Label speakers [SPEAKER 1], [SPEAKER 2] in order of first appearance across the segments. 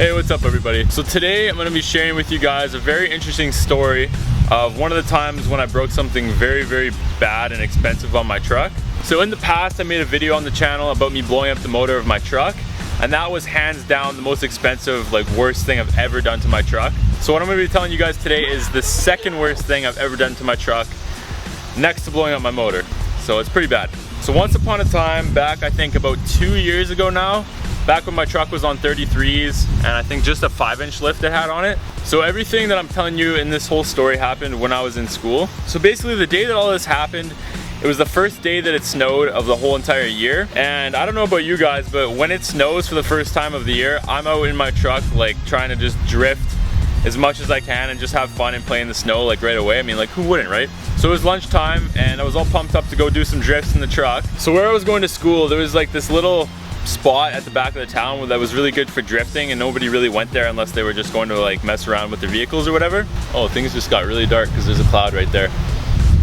[SPEAKER 1] Hey, what's up everybody? So today I'm going to be sharing with you guys a very interesting story of one of the times when I broke something very bad and expensive on my truck. So in the past I made a video on the channel about me blowing up the motor of my truck, and that was hands down the most expensive, worst thing I've ever done to my truck. So what I'm going to be telling you guys today is the second worst thing I've ever done to my truck, next to blowing up my motor. So it's pretty bad. So once upon a time, back I think about 2 years ago now, back when my truck was on 33s and I think just a 5-inch lift it had on it. So everything that I'm telling you in this whole story happened when I was in school. So basically the day that all this happened, it was the first day that it snowed of the whole entire year. And I don't know about you guys, but when it snows for the first time of the year, I'm out in my truck trying to just drift as much as I can and just have fun and play in the snow right away. I mean, who wouldn't, right? So it was lunchtime and I was all pumped up to go do some drifts in the truck. So where I was going to school, there was this little spot at the back of the town that was really good for drifting, and nobody really went there unless they were just going to mess around with their vehicles or whatever. Oh, things just got really dark because there's a cloud right there.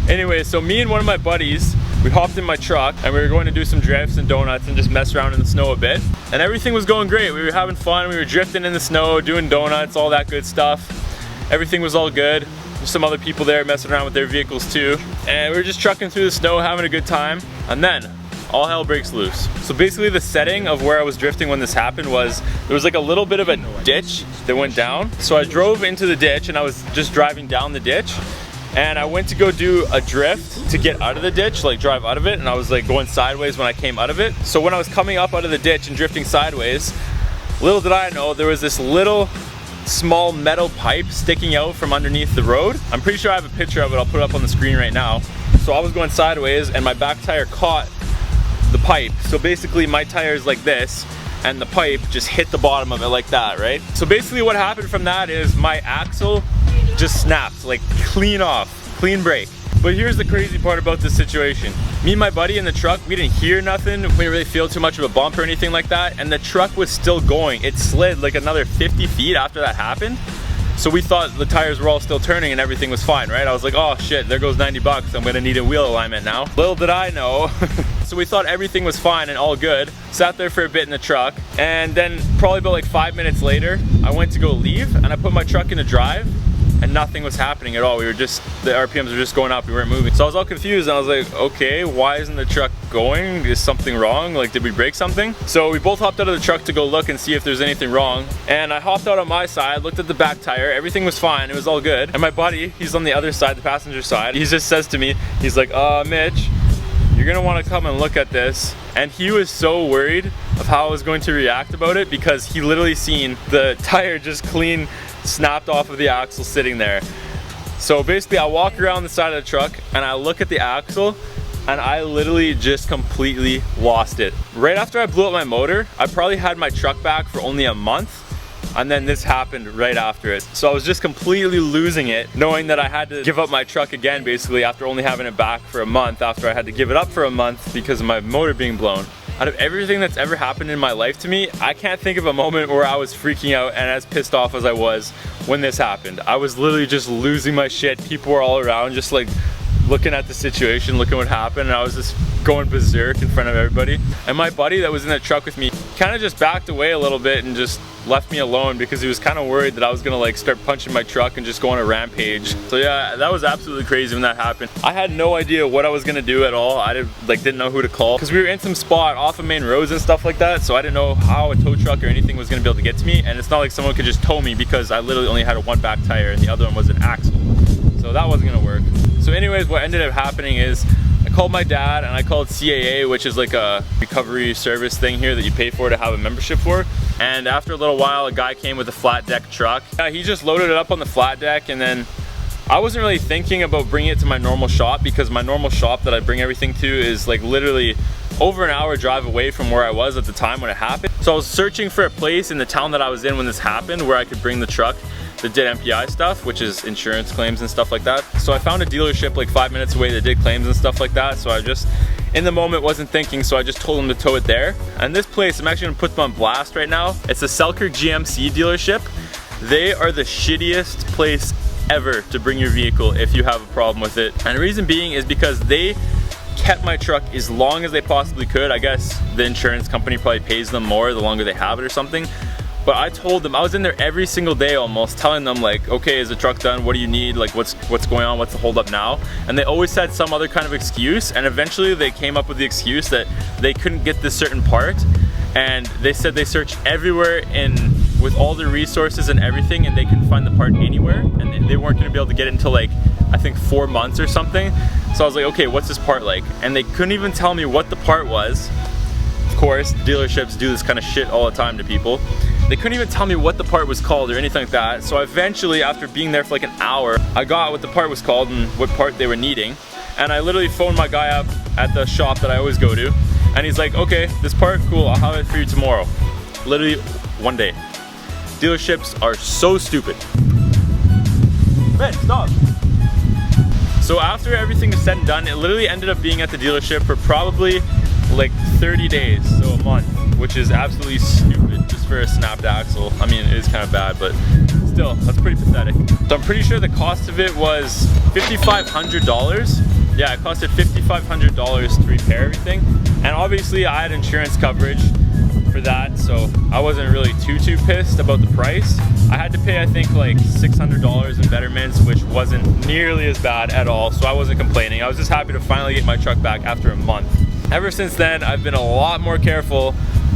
[SPEAKER 1] Anyway, so me and one of my buddies, we hopped in my truck and we were going to do some drifts and donuts and just mess around in the snow a bit. And everything was going great. We were having fun, we were drifting in the snow, doing donuts, all that good stuff. Everything was all good. There's some other people there messing around with their vehicles too. And we were just trucking through the snow, having a good time. And then all hell breaks loose. So basically the setting of where I was drifting when this happened was, there was a little bit of a ditch that went down. So I drove into the ditch and I was just driving down the ditch. And I went to go do a drift to get out of the ditch, drive out of it, and I was going sideways when I came out of it. So when I was coming up out of the ditch and drifting sideways, little did I know there was this little small metal pipe sticking out from underneath the road. I'm pretty sure I have a picture of it, I'll put it up on the screen right now. So I was going sideways and my back tire caught the pipe. So basically my tire is like this and the pipe just hit the bottom of it like that, right? So basically what happened from that is my axle just snapped, clean off, clean break. But here's the crazy part about this situation. Me and my buddy in the truck, we didn't hear nothing, we didn't really feel too much of a bump or anything like that, and the truck was still going. It slid another 50 feet after that happened. So we thought the tires were all still turning and everything was fine, right? I was like, oh shit, there goes 90 bucks. I'm gonna need a wheel alignment now. Little did I know. So we thought everything was fine and all good. Sat there for a bit in the truck. And then probably about 5 minutes later, I went to go leave and I put my truck into drive and nothing was happening at all. We were just, the RPMs were just going up, we weren't moving. So I was all confused and I was like, okay, why isn't the truck going? Is something wrong? Did we break something? So we both hopped out of the truck to go look and see if there's anything wrong. And I hopped out on my side, looked at the back tire, everything was fine, it was all good. And my buddy, he's on the other side, the passenger side, he just says to me, he's like, Mitch, you're gonna wanna come and look at this. And he was so worried of how I was going to react about it because he literally seen the tire just clean snapped off of the axle sitting there. So basically I walk around the side of the truck and I look at the axle and I literally just completely lost it. Right after I blew up my motor, I probably had my truck back for only a month, and then this happened right after it. So I was just completely losing it, knowing that I had to give up my truck again basically after only having it back for a month, after I had to give it up for a month because of my motor being blown. Out of everything that's ever happened in my life to me, I can't think of a moment where I was freaking out and as pissed off as I was when this happened. I was literally just losing my shit. People were all around just looking at the situation, looking what happened, and I was just going berserk in front of everybody. And my buddy that was in the truck with me kind of just backed away a little bit and just left me alone because he was kind of worried that I was gonna start punching my truck and just go on a rampage. So yeah, that was absolutely crazy when that happened. I had no idea what I was gonna do at all. I didn't know who to call because we were in some spot off of main roads and stuff like that, so I didn't know how a tow truck or anything was gonna be able to get to me. And it's not like someone could just tow me because I literally only had one back tire and the other one was an axle, so that wasn't gonna work. So anyways, what ended up happening is I called my dad and I called CAA, which is a recovery service thing here that you pay for to have a membership for. And after a little while, a guy came with a flat deck truck. He just loaded it up on the flat deck, and then I wasn't really thinking about bringing it to my normal shop because my normal shop that I bring everything to is literally over an hour drive away from where I was at the time when it happened. So I was searching for a place in the town that I was in when this happened where I could bring the truck that did MPI stuff, which is insurance claims and stuff like that. So I found a dealership 5 minutes away that did claims and stuff like that. So I just, in the moment, wasn't thinking, so I just told them to tow it there. And this place, I'm actually gonna put them on blast right now. It's a Selkirk GMC dealership. They are the shittiest place ever to bring your vehicle if you have a problem with it. And the reason being is because they kept my truck as long as they possibly could. I guess the insurance company probably pays them more the longer they have it or something. But I told them, I was in there every single day almost, telling them like, okay, is the truck done? What do you need? Like what's going on? What's the hold up now? And they always had some other kind of excuse, and eventually they came up with the excuse that they couldn't get this certain part. And they said they searched everywhere with all the resources and everything, and they couldn't find the part anywhere, and they weren't gonna be able to get it until like, I think 4 months or something. So I was like, okay, what's this part like? And they couldn't even tell me what the part was. Of course, dealerships do this kind of shit all the time to people. They couldn't even tell me what the part was called or anything like that. So eventually, after being there for like an hour, I got what the part was called and what part they were needing. And I literally phoned my guy up at the shop that I always go to. And he's like, okay, this part, cool, I'll have it for you tomorrow. Literally one day. Dealerships are so stupid. Ben, stop. So after everything is said and done, it literally ended up being at the dealership for probably like 30 days, so a month, which is absolutely stupid just for a snapped axle. I mean, it is kind of bad, but still, that's pretty pathetic. So I'm pretty sure the cost of it was $5,500. Yeah, it costed $5,500 to repair everything. And obviously I had insurance coverage for that, so I wasn't really too pissed about the price. I had to pay, I think, like $600 in betterments, which wasn't nearly as bad at all, so I wasn't complaining. I was just happy to finally get my truck back after a month. Ever since then, I've been a lot more careful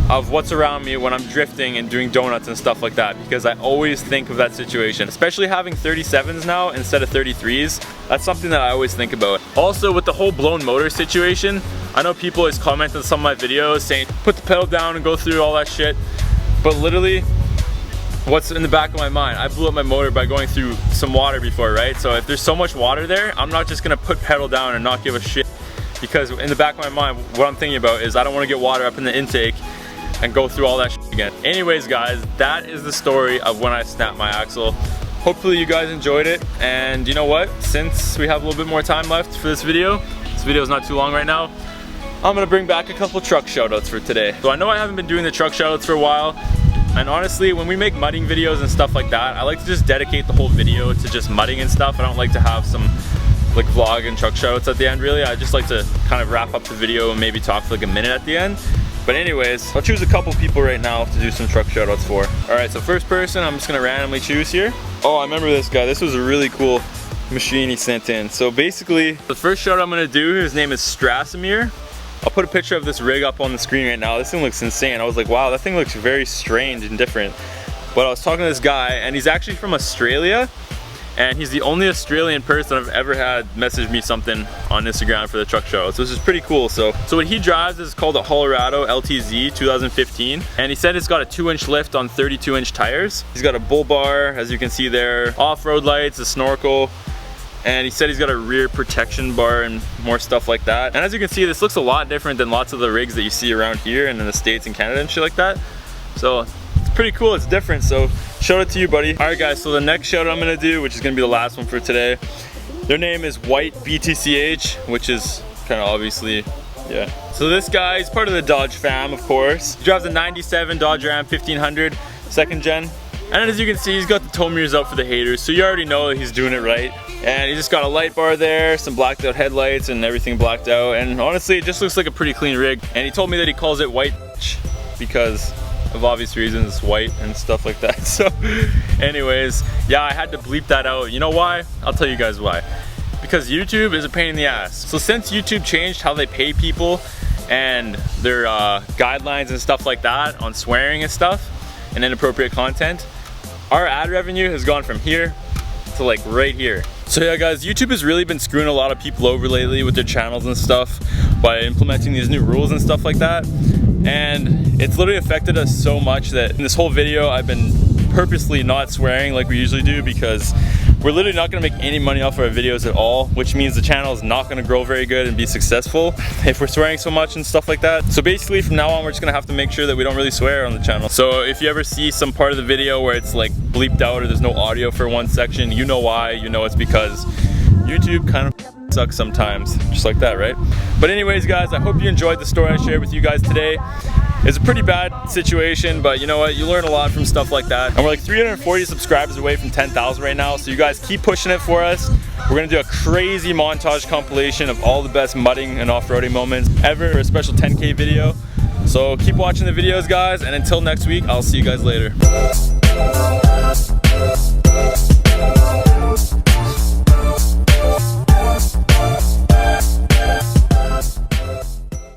[SPEAKER 1] of what's around me when I'm drifting and doing donuts and stuff like that, because I always think of that situation, especially having 37s now instead of 33s. That's something that I always think about. Also, with the whole blown motor situation, I know people always comment on some of my videos saying put the pedal down and go through all that shit, but literally what's in the back of my mind, I blew up my motor by going through some water before, right? So if there's so much water there, I'm not just gonna put pedal down and not give a shit, because in the back of my mind, what I'm thinking about is I don't want to get water up in the intake and go through all that shit again. Anyways guys, that is the story of when I snapped my axle. Hopefully you guys enjoyed it, and you know what, since we have a little bit more time left for this video is not too long right now, I'm gonna bring back a couple truck shoutouts for today. So I know I haven't been doing the truck shoutouts for a while, and honestly, when we make mudding videos and stuff like that, I like to just dedicate the whole video to just mudding and stuff. I don't like to have some like vlog and truck shoutouts at the end, really. I just like to kind of wrap up the video and maybe talk for like a minute at the end. But anyways, I'll choose a couple people right now to do some truck shoutouts for. All right, so first person I'm just gonna randomly choose here. Oh, I remember this guy. This was a really cool machine he sent in. So basically, the first shout I'm gonna do, his name is Strasimir. I'll put a picture of this rig up on the screen right now. This thing looks insane. I was like, wow, that thing looks very strange and different. But I was talking to this guy, and he's actually from Australia, and he's the only Australian person I've ever had message me something on Instagram for the truck show. So this is pretty cool. So what he drives is called a Colorado LTZ 2015, and he said it's got a 2-inch lift on 32-inch tires. He's got a bull bar, as you can see there, off-road lights, a snorkel, and he said he's got a rear protection bar and more stuff like that. And as you can see, this looks a lot different than lots of the rigs that you see around here and in the States and Canada and shit like that. So it's pretty cool, it's different, so shout out to you, buddy. All right guys, so the next shout out I'm gonna do, which is gonna be the last one for today, their name is White BTCH, which is kind of obviously, yeah. So this guy is part of the Dodge fam, of course. He drives a 97 Dodge Ram 1500, second gen. And as you can see, he's got the tow mirrors up for the haters, so you already know that he's doing it right. And he just got a light bar there, some blacked out headlights and everything blacked out. And honestly, it just looks like a pretty clean rig. And he told me that he calls it white because of obvious reasons, white and stuff like that. So anyways, yeah, I had to bleep that out. You know why? I'll tell you guys why. Because YouTube is a pain in the ass. So since YouTube changed how they pay people and their guidelines and stuff like that on swearing and stuff and inappropriate content, our ad revenue has gone from here to like right here. So yeah guys, YouTube has really been screwing a lot of people over lately with their channels and stuff by implementing these new rules and stuff like that. And it's literally affected us so much that in this whole video I've been purposely not swearing like we usually do, because we're literally not gonna make any money off our videos at all, which means the channel is not gonna grow very good and be successful if we're swearing so much and stuff like that. So basically from now on, we're just gonna have to make sure that we don't really swear on the channel. So if you ever see some part of the video where it's like bleeped out or there's no audio for one section, you know why. You know it's because YouTube kind of sucks sometimes, just like that, right? But anyways guys, I hope you enjoyed the story I shared with you guys today. It's a pretty bad situation, but you know what, you learn a lot from stuff like that. And we're like 340 subscribers away from 10,000 right now, so you guys keep pushing it for us. We're gonna do a crazy montage compilation of all the best mudding and off-roading moments ever, for a special 10K video. So keep watching the videos, guys, and until next week, I'll see you guys later.